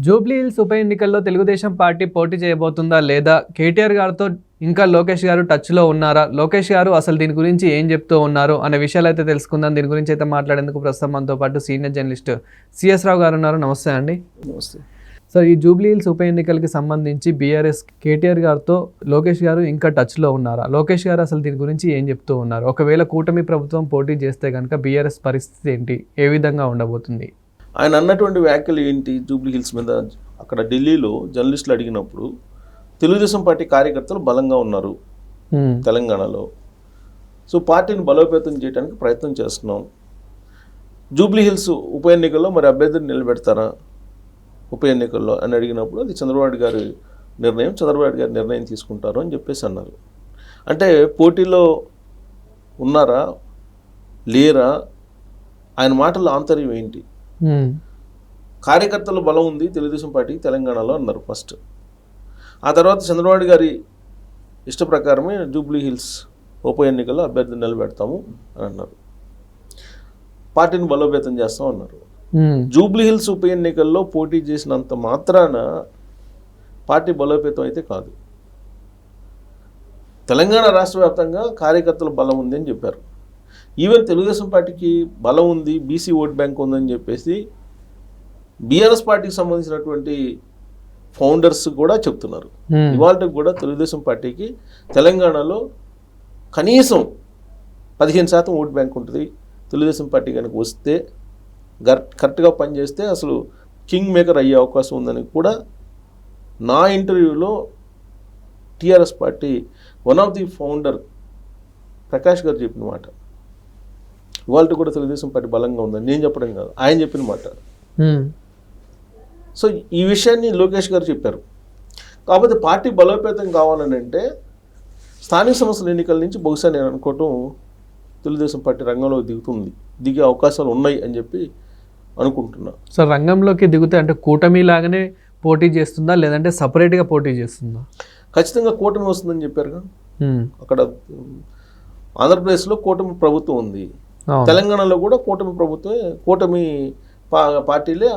Jubilee hills ఉప ఎన్నికల్లో Telugu Desam party పోటీ చేయబోతుందా లేదా? కేటీఆర్ గారితో ఇంకా లోకేష్ గారు టచ్లో ఉన్నారా? లోకేష్ గారు అసలు దీని గురించి ఏం చెప్తూ ఉన్నారు అనే విషయాలు అయితే తెలుసుకుందాం. దీని గురించి అయితే మాట్లాడేందుకు ప్రస్తుతం మనతో పాటు సీనియర్ జర్నలిస్ట్ సిఎస్ రావు గారు ఉన్నారు. నమస్తే అండి. నమస్తే సార్, ఈ జూబ్లీ హిల్స్ ఉప ఎన్నికలకి సంబంధించి బీఆర్ఎస్ కేటీఆర్ గారితో లోకేష్ గారు ఇంకా టచ్లో ఉన్నారా? లోకేష్ గారు అసలు దీని గురించి ఏం చెప్తూ ఉన్నారు? ఒకవేళ కూటమి ప్రభుత్వం పోటీ చేస్తే కనుక బీఆర్ఎస్ పరిస్థితి ఏంటి, ఏ విధంగా ఉండబోతుంది? ఆయన అన్నటువంటి వ్యాఖ్యలు ఏంటి? జూబ్లీ హిల్స్ మీద అక్కడ ఢిల్లీలో జర్నలిస్టులు అడిగినప్పుడు తెలుగుదేశం పార్టీ కార్యకర్తలు బలంగా ఉన్నారు తెలంగాణలో, సో పార్టీని బలోపేతం చేయడానికి ప్రయత్నం చేస్తున్నాం. జూబ్లీ హిల్స్ ఉప ఎన్నికల్లో మరి అభ్యర్థిని నిలబెడతారా ఉప ఎన్నికల్లో అని అడిగినప్పుడు అది చంద్రబాబు గారి నిర్ణయం, చంద్రబాబు గారి నిర్ణయం తీసుకుంటారు అని చెప్పేసి అన్నారు. అంటే పోటీలో ఉన్నారా లేరా? ఆయన మాటల ఆంతర్యం ఏంటి? కార్యకర్తల బలం ఉంది తెలుగుదేశం పార్టీకి తెలంగాణలో అన్నారు ఫస్ట్. ఆ తర్వాత చంద్రబాబు గారి ఇష్ట ప్రకారమే జూబ్లీ హిల్స్ ఉప ఎన్నికల్లో అభ్యర్థిని నిలబెడతాము అని అన్నారు. పార్టీని బలోపేతం చేస్తాం అన్నారు. జూబ్లీ హిల్స్ ఉప ఎన్నికల్లో పోటీ చేసినంత మాత్రాన పార్టీ బలోపేతం అయితే కాదు. తెలంగాణ రాష్ట్ర వ్యాప్తంగా కార్యకర్తల బలం ఉంది అని చెప్పారు. ఈవెన్ తెలుగుదేశం పార్టీకి బలం ఉంది, బీసీ ఓట్ బ్యాంక్ ఉందని చెప్పేసి బీఆర్ఎస్ పార్టీకి సంబంధించినటువంటి ఫౌండర్స్ కూడా చెప్తున్నారు. ఇవాళకి కూడా తెలుగుదేశం పార్టీకి తెలంగాణలో కనీసం 15% ఓట్ బ్యాంక్ ఉంటుంది. తెలుగుదేశం పార్టీ కనుక వస్తే కరెక్ట్గా పనిచేస్తే అసలు కింగ్ మేకర్ అయ్యే అవకాశం ఉందని కూడా నా ఇంటర్వ్యూలో TRS party one of the founder Prakash గారు చెప్పిన మాట. ఇవాళ కూడా తెలుగుదేశం పార్టీ బలంగా ఉందని నేను చెప్పడం కాదు, ఆయన చెప్పిన మాట. సో ఈ విషయాన్ని లోకేష్ గారు చెప్పారు. కాకపోతే పార్టీ బలోపేతం కావాలని అంటే స్థానిక సంస్థల ఎన్నికల నుంచి బహుశా నేను అనుకోవటం తెలుగుదేశం పార్టీ రంగంలో దిగే అవకాశాలు ఉన్నాయి అని చెప్పి అనుకుంటున్నా. సార్, రంగంలోకి దిగితే అంటే కూటమి లాగానే పోటీ చేస్తుందా లేదంటే సపరేట్గా పోటీ చేస్తుందా? ఖచ్చితంగా కూటమి వస్తుందని చెప్పారుగా. అక్కడ ఆంధ్రప్రదేశ్లో కూటమి ప్రభుత్వం ఉంది, తెలంగాణలో కూడా కూటమి పార్టీలే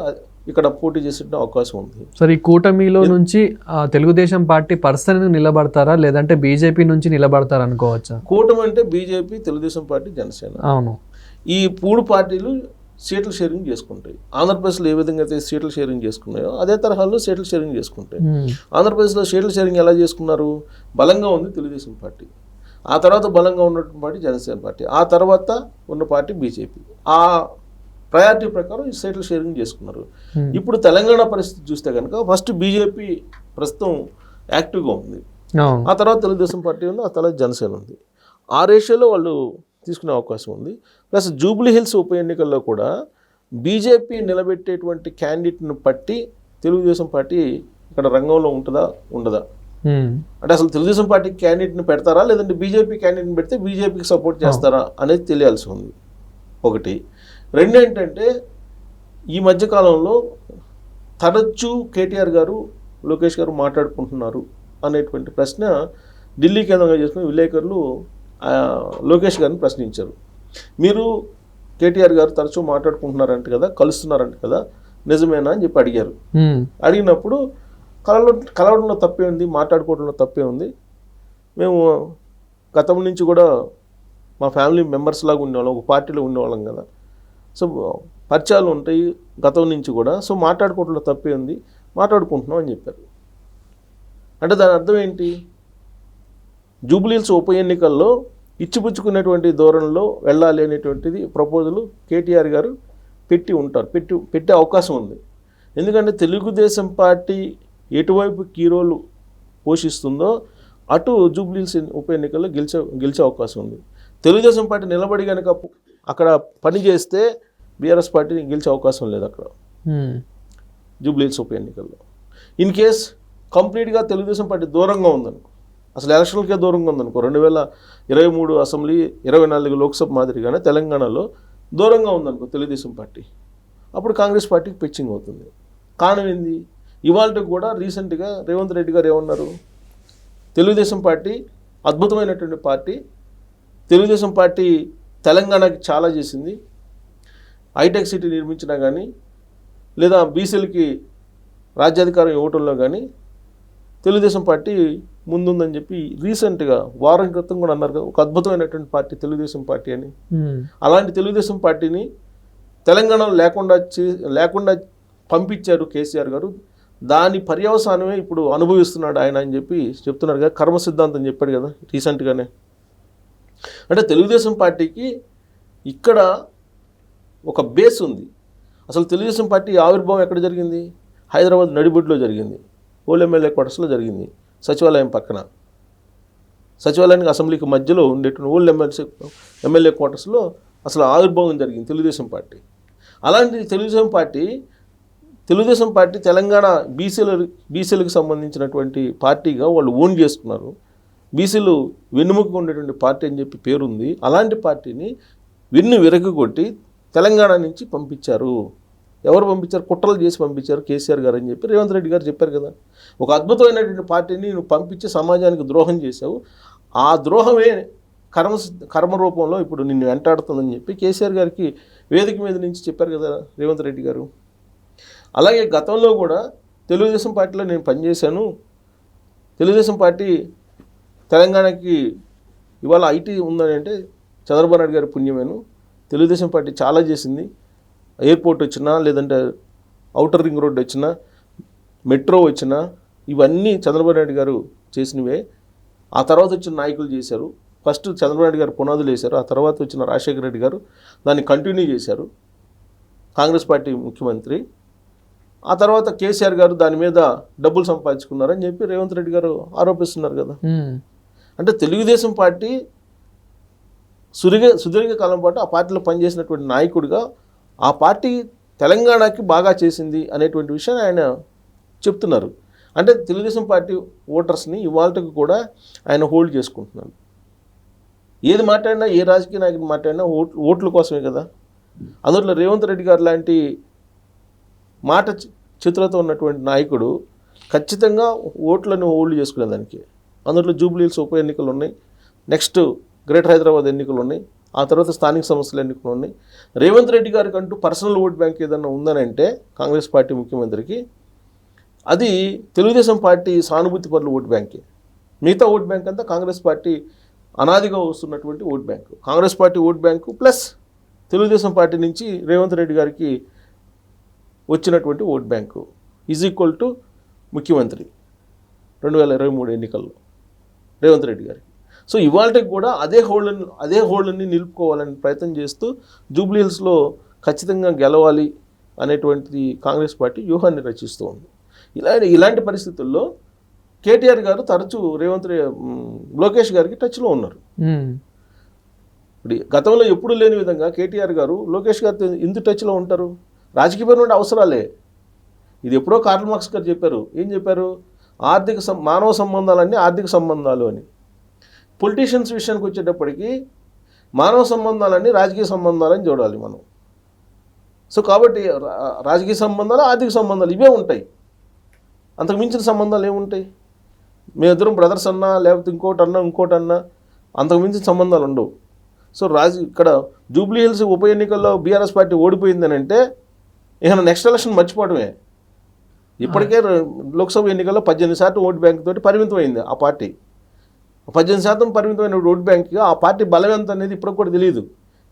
ఇక్కడ పోటీ చేసే అవకాశం ఉంది. సరే, ఈ కూటమిలో నుంచి తెలుగుదేశం పార్టీ పర్సన్ నిలబడతారా లేదంటే బీజేపీ నుంచి నిలబడతారా అనుకోవచ్చా? కూటమి అంటే బీజేపీ, తెలుగుదేశం పార్టీ, జనసేన. అవును, ఈ 3 పార్టీలు సీట్ల షేరింగ్ చేసుకుంటాయి. ఆంధ్రప్రదేశ్లో ఏ విధంగా అయితే సీట్ల షేరింగ్ చేసుకున్నాయో అదే తరహాలో సీట్ల షేరింగ్ చేసుకుంటాయి. ఆంధ్రప్రదేశ్లో సీట్ల షేరింగ్ ఎలా చేసుకున్నారు? బలంగా ఉంది తెలుగుదేశం పార్టీ, ఆ తర్వాత బలంగా ఉన్నటువంటి పార్టీ జనసేన పార్టీ, ఆ తర్వాత ఉన్న పార్టీ బీజేపీ. ఆ ప్రయారిటీ ప్రకారం ఈ సీట్ల షేరింగ్ చేసుకున్నారు. ఇప్పుడు తెలంగాణ పరిస్థితి చూస్తే కనుక ఫస్ట్ బీజేపీ ప్రస్తుతం యాక్టివ్గా ఉంది, ఆ తర్వాత తెలుగుదేశం పార్టీ ఉంది, ఆ తర్వాత జనసేన ఉంది. ఆ రేషియోలో వాళ్ళు తీసుకునే అవకాశం ఉంది. ప్లస్ జూబ్లీ హిల్స్ ఉప ఎన్నికల్లో కూడా బీజేపీ నిలబెట్టేటువంటి క్యాండిడేట్ను బట్టి తెలుగుదేశం పార్టీ ఇక్కడ రంగంలో ఉంటుందా ఉండదా, అంటే అసలు తెలుగుదేశం పార్టీ క్యాండిడేట్ని పెడతారా లేదంటే బీజేపీ క్యాండిడేట్ని పెడితే బీజేపీకి సపోర్ట్ చేస్తారా అనేది తెలియాల్సి ఉంది ఒకటి. రెండు ఏంటంటే ఈ మధ్యకాలంలో తరచూ కేటీఆర్ గారు లోకేష్ గారు మాట్లాడుకుంటున్నారు అనేటువంటి ప్రశ్న ఢిల్లీ కేంద్రంగా చేసుకుని విలేకరులు లోకేష్ గారిని ప్రశ్నించారు. మీరు కేటీఆర్ గారు తరచూ మాట్లాడుకుంటున్నారంట కదా, కలుస్తున్నారంట కదా, నిజమేనా అని చెప్పి అడిగారు. అడిగినప్పుడు కలవడంలో తప్పే ఉంది, మాట్లాడుకోవడంలో తప్పే ఉంది, మేము గతం నుంచి కూడా మా ఫ్యామిలీ మెంబర్స్ లాగా ఉండేవాళ్ళం, ఒక పార్టీలో ఉండేవాళ్ళం కదా, సో పరిచయాలు ఉంటాయి గతం నుంచి కూడా, సో మాట్లాడుకోవడంలో తప్పే ఉంది, మాట్లాడుకుంటున్నాం అని చెప్పారు. అంటే దాని అర్థం ఏంటి? జూబ్లీ హిల్స్ ఉప ఎన్నికల్లో ఇచ్చిపుచ్చుకునేటువంటి ధోరణిలో వెళ్ళాలి అనేటువంటిది ప్రపోజల్ కేటీఆర్ గారు పెట్టే అవకాశం ఉంది. ఎందుకంటే తెలుగుదేశం పార్టీ ఎటువైపు కీ రోల్ పోషిస్తుందో అటు జూబ్లీ హిల్స్ ఉప ఎన్నికల్లో గెలిచే అవకాశం ఉంది. తెలుగుదేశం పార్టీ నిలబడి కనుక అక్కడ పని చేస్తే బీఆర్ఎస్ పార్టీని గెలిచే అవకాశం లేదు అక్కడ జూబ్లీ హిల్స్ ఉప ఎన్నికల్లో. ఇన్ కేస్ కంప్లీట్గా తెలుగుదేశం పార్టీ దూరంగా ఉందనుకో, అసలు ఎలక్షన్లకే దూరంగా ఉందనుకో, 2023 అసెంబ్లీ 24 లోక్సభ మాదిరిగానే తెలంగాణలో దూరంగా ఉందనుకో తెలుగుదేశం పార్టీ, అప్పుడు కాంగ్రెస్ పార్టీకి పిచ్చింగ్ అవుతుంది. కారణం ఏంది? ఇవాళ కూడా రీసెంట్గా రేవంత్ రెడ్డి గారు ఏమన్నారు? తెలుగుదేశం పార్టీ అద్భుతమైనటువంటి పార్టీ, తెలుగుదేశం పార్టీ తెలంగాణకి చాలా చేసింది, హైటెక్ సిటీ నిర్మించినా కానీ లేదా బీసీలకి రాజ్యాధికారం ఇవ్వటంలో కానీ తెలుగుదేశం పార్టీ ముందుందని చెప్పి రీసెంట్గా వారం క్రితం కూడా అన్నారు కదా, ఒక అద్భుతమైనటువంటి పార్టీ తెలుగుదేశం పార్టీ అని. అలాంటి తెలుగుదేశం పార్టీని తెలంగాణలో లేకుండా పంపించారు కేసీఆర్ గారు. దాని పర్యవసానమే ఇప్పుడు అనుభవిస్తున్నాడు ఆయన అని చెప్పి చెప్తున్నారు కదా. కర్మ సిద్ధాంతం చెప్పాడు కదా రీసెంట్గానే. అంటే తెలుగుదేశం పార్టీకి ఇక్కడ ఒక బేస్ ఉంది. అసలు తెలుగుదేశం పార్టీ ఆవిర్భావం ఎక్కడ జరిగింది? హైదరాబాద్ నడిబొడ్డులో జరిగింది, ఓల్డ్ ఎమ్మెల్యే క్వార్టర్స్లో జరిగింది, సచివాలయం పక్కన. సచివాలయానికి అసెంబ్లీకి మధ్యలో ఉండేటువంటి ఓల్డ్ ఎమ్మెల్యే క్వార్టర్స్లో అసలు ఆవిర్భావం జరిగింది తెలుగుదేశం పార్టీ. అలాంటి తెలుగుదేశం పార్టీ తెలంగాణ బీసీలకు సంబంధించినటువంటి పార్టీగా వాళ్ళు ఓన్ చేసుకున్నారు. బీసీలు వెన్నుముక ఉండేటువంటి పార్టీ అని చెప్పి పేరుంది. అలాంటి పార్టీని విరగొట్టి తెలంగాణ నుంచి పంపించారు. ఎవరు పంపించారు? కుట్రలు చేసి పంపించారు కేసీఆర్ గారు అని చెప్పి రేవంత్ రెడ్డి గారు చెప్పారు కదా. ఒక అద్భుతమైనటువంటి పార్టీని నువ్వు పంపించి సమాజానికి ద్రోహం చేశావు. ఆ ద్రోహమే కర్మ రూపంలో ఇప్పుడు నిన్ను వెంటాడుతుందని చెప్పి కేసీఆర్ గారికి వేదిక మీద నుంచి చెప్పారు కదా రేవంత్ రెడ్డి గారు. అలాగే గతంలో కూడా తెలుగుదేశం పార్టీలో నేను పనిచేశాను. తెలుగుదేశం పార్టీ తెలంగాణకి ఇవాళ ఐటీ ఉందని అంటే చంద్రబాబు నాయుడు గారి పుణ్యమేను. తెలుగుదేశం పార్టీ చాలా చేసింది. ఎయిర్పోర్ట్ వచ్చినా, లేదంటే ఔటర్ రింగ్ రోడ్ వచ్చినా, మెట్రో వచ్చినా, ఇవన్నీ చంద్రబాబు నాయుడు గారు చేసినవే. ఆ తర్వాత వచ్చిన నాయకులు చేశారు. ఫస్ట్ చంద్రబాబు నాయుడు గారు పునాదులు వేశారు. ఆ తర్వాత వచ్చిన రాజశేఖర రెడ్డి గారు దాన్ని కంటిన్యూ చేశారు, కాంగ్రెస్ పార్టీ ముఖ్యమంత్రి. ఆ తర్వాత కేసీఆర్ గారు దాని మీద డబ్బులు సంపాదించుకున్నారని చెప్పి రేవంత్ రెడ్డి గారు ఆరోపిస్తున్నారు కదా. అంటే తెలుగుదేశం పార్టీ సుదీర్ఘ కాలం పాటు ఆ పార్టీలో పనిచేసినటువంటి నాయకుడిగా ఆ పార్టీ తెలంగాణకి బాగా చేసింది అనేటువంటి విషయాన్ని ఆయన చెప్తున్నారు. అంటే తెలుగుదేశం పార్టీ ఓటర్స్ని ఇవాళకి కూడా ఆయన హోల్డ్ చేసుకుంటున్నాడు. ఏది మాట్లాడినా, ఏ రాజకీయ నాయకుడు మాట్లాడినా ఓట్ల కోసమే కదా. అందులో రేవంత్ రెడ్డి గారు లాంటి మాట చిత్రతో ఉన్నటువంటి నాయకుడు ఖచ్చితంగా ఓట్లను హోల్డ్ చేసుకునేదానికి. అందులో జూబ్లీ హిల్స్ ఉప ఎన్నికలు ఉన్నాయి, నెక్స్ట్ గ్రేటర్ హైదరాబాద్ ఎన్నికలు ఉన్నాయి, ఆ తర్వాత స్థానిక సంస్థల ఎన్నికలు ఉన్నాయి. రేవంత్ రెడ్డి గారికి అంటూ పర్సనల్ ఓట్ బ్యాంక్ ఏదన్నా ఉందని అంటే కాంగ్రెస్ పార్టీ ముఖ్యమంత్రికి, అది తెలుగుదేశం పార్టీ సానుభూతి పరుల ఓట్ బ్యాంకే. మిగతా ఓట్ బ్యాంక్ అంతా కాంగ్రెస్ పార్టీ అనాదిగా వస్తున్నటువంటి vote bank. Congress party vote bank plus Telugu Desam party నుంచి రేవంత్ రెడ్డి గారికి వచ్చినటువంటి vote bank is equal to ముఖ్యమంత్రి 2023 ఎన్నికల్లో రేవంత్ రెడ్డి గారికి. సో ఇవాళకి కూడా అదే హోల్డ్ని నిలుపుకోవాలని ప్రయత్నం చేస్తూ జూబ్లీ హిల్స్లో ఖచ్చితంగా గెలవాలి అనేటువంటిది కాంగ్రెస్ పార్టీ వ్యూహాన్ని రచిస్తూ ఉంది. ఇలాంటి పరిస్థితుల్లో కేటీఆర్ గారు తరచూ లోకేష్ గారికి టచ్లో ఉన్నారు. ఇప్పుడు గతంలో ఎప్పుడు లేని విధంగా కేటీఆర్ గారు లోకేష్ గారితో ఎందుకు టచ్లో ఉంటారు? రాజకీయపరమైన అవసరాలే. ఇది ఎప్పుడో కార్ల్ మార్క్స్ గారు చెప్పారు. ఏం చెప్పారు? మానవ సంబంధాలన్నీ ఆర్థిక సంబంధాలు అని. పొలిటీషియన్స్ విషయానికి వచ్చేటప్పటికి మానవ సంబంధాలన్నీ రాజకీయ సంబంధాలని చూడాలి మనం. సో కాబట్టి రాజకీయ సంబంధాలు, ఆర్థిక సంబంధాలు ఇవే ఉంటాయి. అంతకు మించిన సంబంధాలు ఏముంటాయి? మేమిద్దరం బ్రదర్స్ అన్నా, లేకపోతే ఇంకోటన్నా అంతకు మించిన సంబంధాలు ఉండవు. సో ఇక్కడ జూబ్లీ హిల్స్ ఉప ఎన్నికల్లో బీఆర్ఎస్ పార్టీ ఓడిపోయిందని అంటే ఇక నెక్స్ట్ ఎలక్షన్ మర్చిపోవడమే. ఇప్పటికే లోక్సభ ఎన్నికల్లో 18% ఓటు బ్యాంక్ తోటి పరిమితమైంది ఆ పార్టీ. 18% పరిమితమైన ఓటు బ్యాంక్గా ఆ పార్టీ బలం ఎంత అనేది ఇప్పటికి కూడా తెలియదు.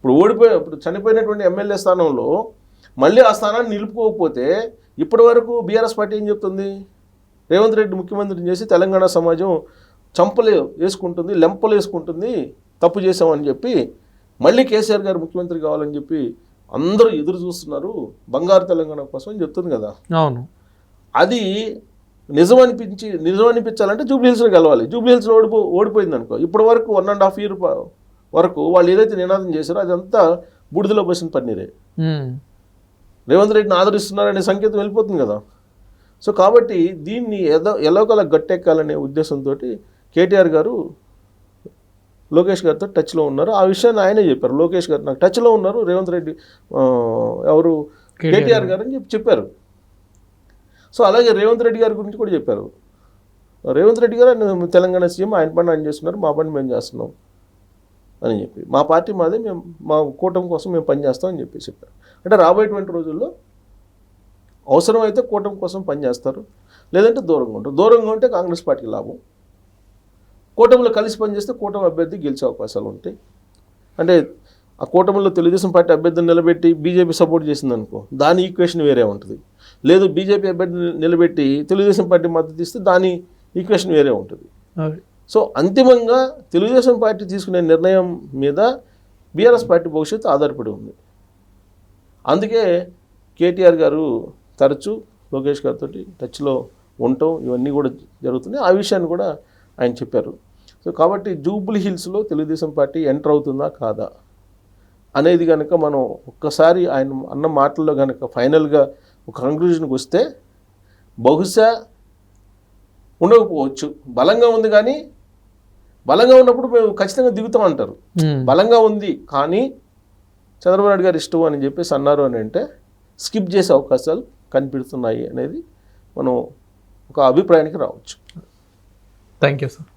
ఇప్పుడు చనిపోయినటువంటి ఎమ్మెల్యే స్థానంలో మళ్ళీ ఆ స్థానాన్ని నిలుపుకోకపోతే ఇప్పటి వరకు బీఆర్ఎస్ పార్టీ ఏం చెప్తుంది? రేవంత్ రెడ్డి ముఖ్యమంత్రిని చేసి తెలంగాణ సమాజం చంపలు వేసుకుంటుంది, లెంపలు వేసుకుంటుంది, తప్పు చేసామని చెప్పి మళ్ళీ కేసీఆర్ గారు ముఖ్యమంత్రి కావాలని చెప్పి అందరూ ఎదురు చూస్తున్నారు, బంగారు తెలంగాణ కోసం అని చెప్తుంది కదా. అవును, అది నిజం అనిపించాలంటే జూబ్లీ హిల్స్లో గెలవాలి. జూబ్లీ హిల్స్లో ఓడిపోయింది అనుకో, ఇప్పటి వరకు 1.5 year వరకు వాళ్ళు ఏదైతే నినాదం చేశారో అదంతా బూడిదలో పోసిన పన్నీరే. రేవంత్ రెడ్డిని ఆదరిస్తున్నారనే సంకేతం వెళ్ళిపోతుంది కదా. సో కాబట్టి దీన్ని ఎలాగోలా గట్టెక్కాలనే ఉద్దేశంతో కేటీఆర్ గారు లోకేష్ గారితో టచ్లో ఉన్నారు. ఆ విషయాన్ని ఆయనే చెప్పారు. లోకేష్ గారు నాకు టచ్లో ఉన్నారు, రేవంత్ రెడ్డి కేటీఆర్ గారు అని చెప్పారు. సో అలాగే రేవంత్ రెడ్డి గారి గురించి కూడా చెప్పారు. రేవంత్ రెడ్డి గారు తెలంగాణ సీఎం, ఆయన పని ఆయన చేస్తున్నారు, మా పని మేము చేస్తున్నాం అని చెప్పి, మా పార్టీ మాదే, మేము మా కూటమి కోసం మేము పనిచేస్తాం అని చెప్పి చెప్పారు. అంటే రాబోయేటువంటి రోజుల్లో అవసరమైతే కూటమి కోసం పనిచేస్తారు, లేదంటే దూరంగా ఉంటారు. దూరంగా ఉంటే కాంగ్రెస్ పార్టీకి లాభం, కూటమిలో కలిసి పనిచేస్తే కూటమి అభ్యర్థి గెలిచే అవకాశాలు ఉంటాయి. అంటే ఆ కూటమిలో తెలుగుదేశం పార్టీ అభ్యర్థిని నిలబెట్టి బీజేపీ సపోర్ట్ చేసిందనుకో, దాని ఈక్వేషన్ వేరే ఉంటుంది. లేదు బీజేపీ అభ్యర్థిని నిలబెట్టి తెలుగుదేశం పార్టీ మద్దతు ఇస్తే దాని ఈక్వేషన్ వేరే ఉంటుంది. సో అంతిమంగా తెలుగుదేశం పార్టీ తీసుకునే నిర్ణయం మీద బీఆర్ఎస్ పార్టీ భవిష్యత్తు ఆధారపడి ఉంది. అందుకే కేటీఆర్ గారు తరచూ లోకేష్ గారితో టచ్లో ఉండటం ఇవన్నీ కూడా జరుగుతున్నాయి. ఆ విషయాన్ని కూడా ఆయన చెప్పారు. సో కాబట్టి జూబ్లీ హిల్స్లో తెలుగుదేశం పార్టీ ఎంటర్ అవుతుందా కాదా అనేది కనుక మనం ఒక్కసారి ఆయన అన్న మాటల్లో కనుక ఫైనల్గా ఒక కంక్లూజన్కి వస్తే బహుశా ఉండకపోవచ్చు. బలంగా ఉంది కానీ, బలంగా ఉన్నప్పుడు మేము ఖచ్చితంగా దిగుతాం అంటారు. బలంగా ఉంది కానీ చంద్రబాబు నాయుడు గారు ఇష్టం అని చెప్పేసి అన్నారు అని అంటే స్కిప్ చేసే అవకాశాలు కనిపిస్తున్నాయి అనేది మనం ఒక అభిప్రాయానికి రావచ్చు. Thank you sir.